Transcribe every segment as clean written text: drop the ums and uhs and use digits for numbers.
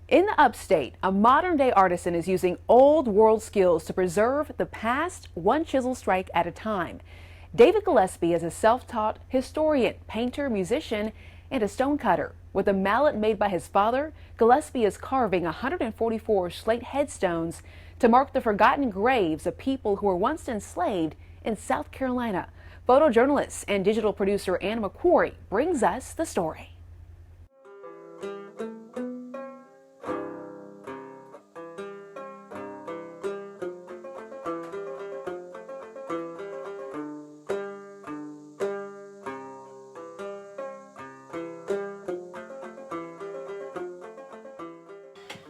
In the upstate, a modern-day artisan is using old-world skills to preserve the past, one chisel strike at a time. David Gillespie is a self-taught historian, painter, musician, and a stonecutter. With a mallet made by his father, Gillespie is carving 144 slate headstones to mark the forgotten graves of people who were once enslaved in South Carolina. Photojournalist and digital producer Anna McQuarrie brings us the story.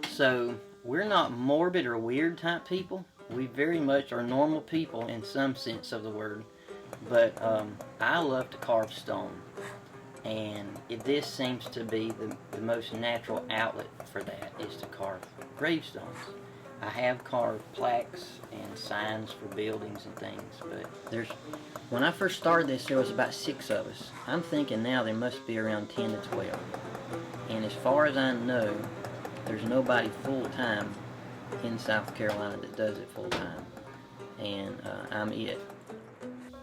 So we're not morbid or weird type people. We very much are normal people in some sense of the word. But I love to carve stone, and this seems to be the most natural outlet for that, is to carve gravestones. I have carved plaques and signs for buildings and things, but when I first started this, there was about 6 of us. I'm thinking now there must be around 10 to 12. And as far as I know, there's nobody full-time in South Carolina that does it full-time, and I'm it.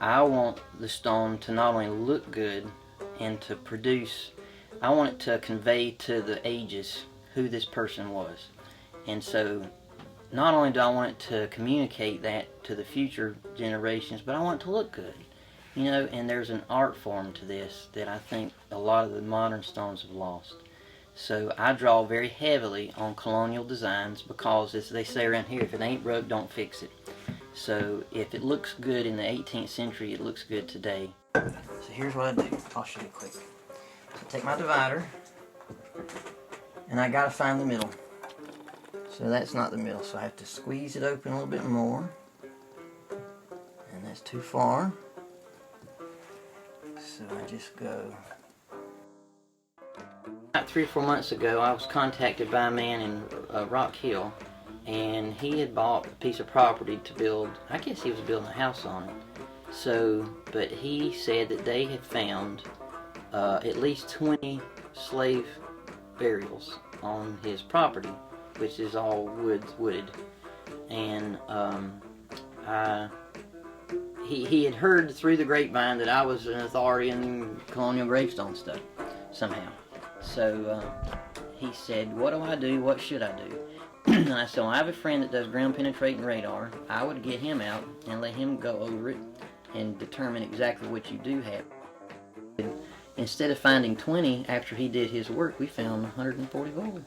I want the stone to not only look good and to produce, I want it to convey to the ages who this person was. And so not only do I want it to communicate that to the future generations, but I want it to look good. You know, and there's an art form to this that I think a lot of the modern stones have lost. So I draw very heavily on colonial designs because, as they say around here, if it ain't broke, don't fix it. So if it looks good in the 18th century, it looks good today. So here's what I do. I'll show you quick. So I take my divider, and I gotta find the middle. So that's not the middle, so I have to squeeze it open a little bit more. And that's too far. So I just go. About 3 or 4 months ago, I was contacted by a man in Rock Hill, and he had bought a piece of property to build, I guess he was building a house on it. So, but he said that they had found at least 20 slave burials on his property, which is all wooded. And he had heard through the grapevine that I was an authority in colonial gravestone stuff, somehow. So he said, what do I do? What should I do? And I said, well, I have a friend that does ground penetrating radar. I would get him out and let him go over it and determine exactly what you do have. And instead of finding 20 after he did his work, we found 144.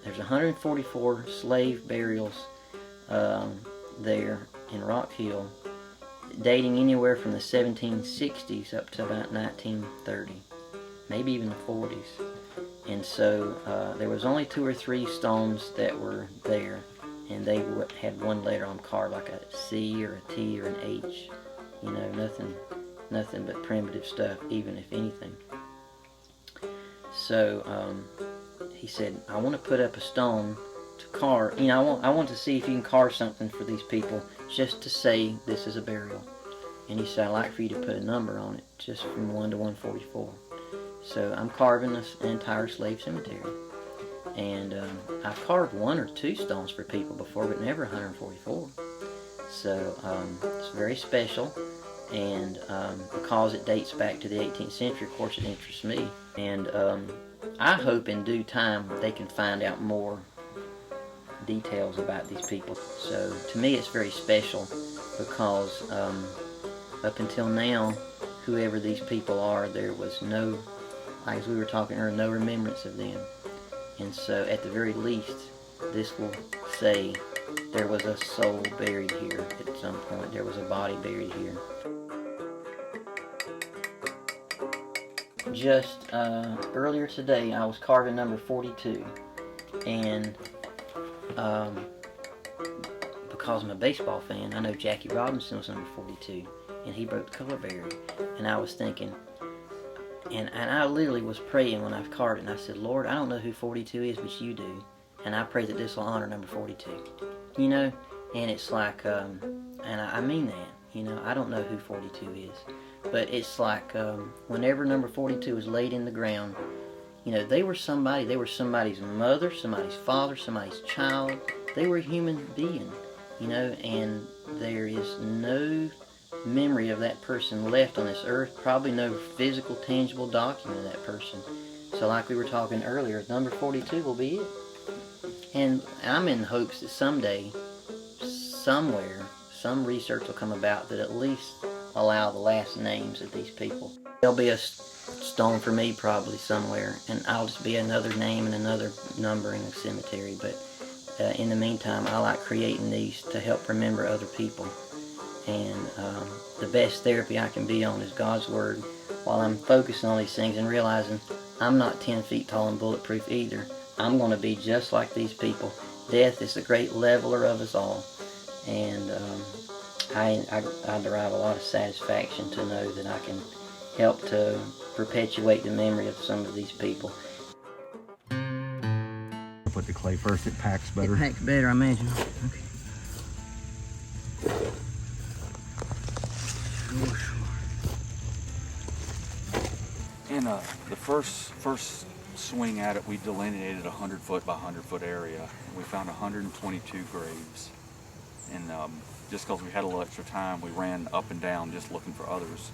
There's 144 slave burials there in Rock Hill, dating anywhere from the 1760s up to about 1930. Maybe even the 40s. And so there was only 2 or 3 stones that were there, and they had one letter on carved, like a C or a T or an H. You know, nothing but primitive stuff, even if anything. So he said, I want to put up a stone to carve. You know, I want to see if you can carve something for these people, just to say this is a burial. And he said, I'd like for you to put a number on it, just from 1 to 144. So I'm carving an entire slave cemetery. And I've carved 1 or 2 stones for people before, but never 144. So it's very special. And because it dates back to the 18th century, of course, it interests me. And I hope in due time they can find out more details about these people. So to me, it's very special because up until now, whoever these people are, there was no, like as we were talking earlier, no remembrance of them. And so at the very least, this will say there was a soul buried here at some point. There was a body buried here. Just earlier today, I was carving number 42, and because I'm a baseball fan, I know Jackie Robinson was number 42, and he broke the color barrier. And I was thinking, and I literally was praying when I carved it, and I said, Lord, I don't know who 42 is, but you do, and I pray that this will honor number 42. You know, and it's like, and I mean that, you know, I don't know who 42 is. But it's like whenever number 42 is laid in the ground, You know, they were somebody. They were somebody's mother, somebody's father, somebody's child. They were a human being, you know, and there is no memory of that person left on this earth, probably no physical, tangible document of that person. So like we were talking earlier, number 42 will be it. And I'm in hopes that someday, somewhere, some research will come about that at least allow the last names of these people. There'll be a stone for me probably somewhere, and I'll just be another name and another number in a cemetery. But in the meantime, I like creating these to help remember other people. And the best therapy I can be on is God's Word while I'm focusing on these things and realizing I'm not 10 feet tall and bulletproof either. I'm going to be just like these people. Death is the great leveler of us all. And I derive a lot of satisfaction to know that I can help to perpetuate the memory of some of these people. Put the clay first, it packs better. It packs better, I imagine. Okay. In the first swing at it, we delineated a 100-foot by 100-foot area. We found 122 graves, and just because we had a little extra time, we ran up and down just looking for others.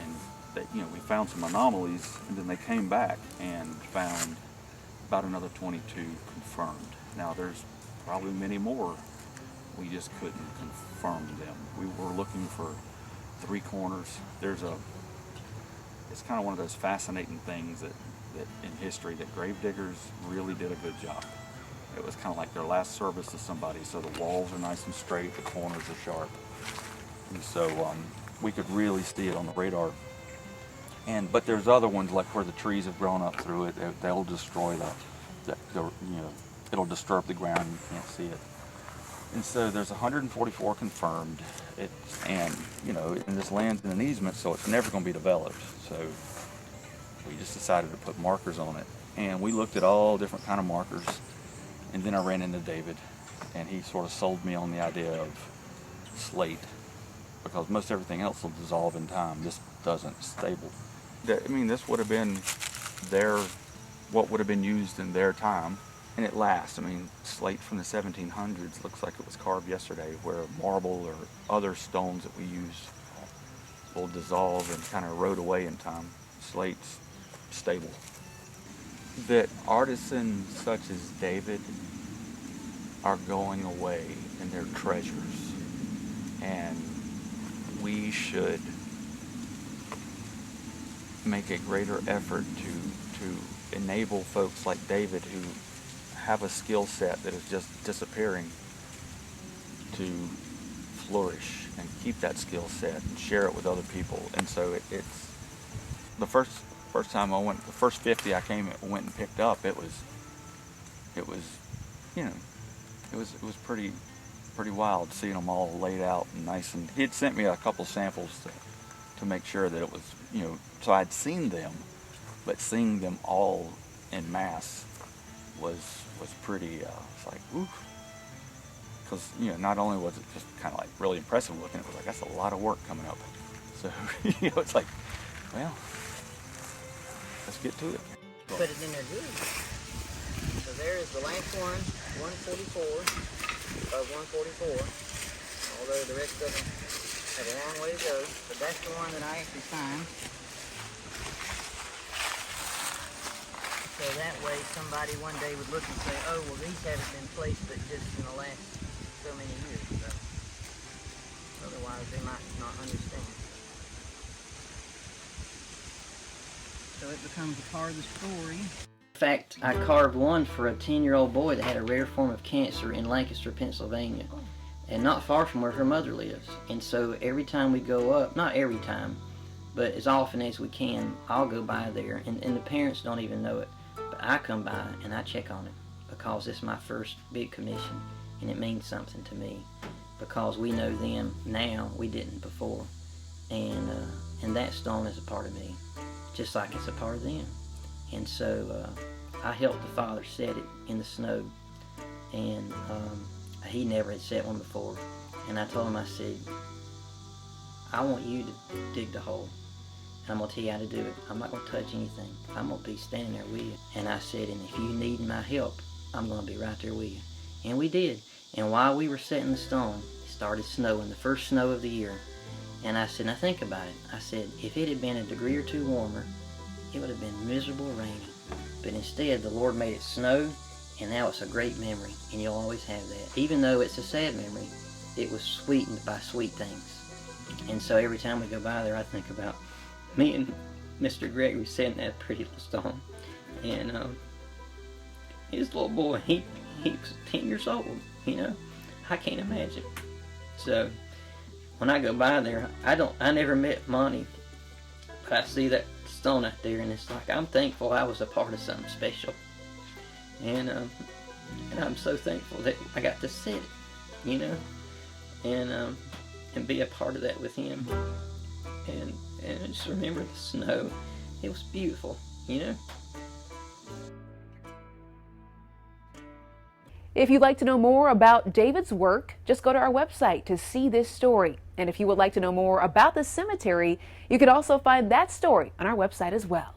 And they, you know, we found some anomalies, and then they came back and found about another 22 confirmed. Now there's probably many more. We just couldn't confirm them. We were looking for 3 corners. It's kind of one of those fascinating things that in history that gravediggers really did a good job. It was kind of like their last service to somebody, so the walls are nice and straight, the corners are sharp. And so we could really see it on the radar. But there's other ones like where the trees have grown up through it. They'll destroy it'll disturb the ground. You can't see it. And so there's 144 confirmed. And this land's in an easement, so it's never going to be developed. So we just decided to put markers on it. And we looked at all different kind of markers. And then I ran into David, and he sort of sold me on the idea of slate, because most everything else will dissolve in time. This doesn't. Stable. This would have been what would have been used in their time, and it lasts. Slate from the 1700s looks like it was carved yesterday, where marble or other stones that we use will dissolve and kind of erode away in time. Slate's stable. That artisans such as David are going away and they're treasures, and we should make a greater effort to enable folks like David who have a skill set that is just disappearing to flourish and keep that skill set and share it with other people. And so it's the first time I went, the first 50 I went and picked up, it was pretty wild seeing them all laid out and nice. And he'd sent me a couple samples to make sure that it was, so I'd seen them, but seeing them all en masse was pretty, it's like, oof. Because, not only was it just kind of like really impressive looking, it was like, that's a lot of work coming up. So, it's like, well, let's get to it. Put it in there good. So there is the last one, 144 of 144. Although the rest of them have a long way to go, but that's the one that I actually signed. So that way somebody one day would look and say, oh, well, these haven't been placed but just in the last so many years. So otherwise they might not understand. So it becomes a part of the story. In fact, I carved one for a 10-year-old boy that had a rare form of cancer in Lancaster, Pennsylvania, and not far from where her mother lives. And so every time we go up, not every time, but as often as we can, I'll go by there, and the parents don't even know it, but I come by and I check on it, because it's my first big commission, and it means something to me, because we know them now, we didn't before, and that stone is a part of me, just like it's a part of them. And so I helped the father set it in the snow, and he never had set one before. And I told him, I said, I want you to dig the hole. I'm going to tell you how to do it. I'm not going to touch anything. I'm going to be standing there with you. And I said, and if you need my help, I'm going to be right there with you. And we did. And while we were setting the stone, it started snowing, the first snow of the year. And I said, now think about it. I said, if it had been a degree or two warmer, it would have been miserable raining. But instead, the Lord made it snow, and now it's a great memory, and you'll always have that. Even though it's a sad memory, it was sweetened by sweet things. And so every time we go by there, I think about me and Mr. Gregory sitting that pretty little stone. And his little boy, he was 10 years old, you know. I can't imagine. So when I go by there, I never met Monty, but I see that stone out there, and it's like I'm thankful I was a part of something special. And I'm so thankful that I got to sit it, you know, and be a part of that with him. And just remember the snow. It was beautiful, you know. If you'd like to know more about David's work, just go to our website to see this story. And if you would like to know more about the cemetery, you can also find that story on our website as well.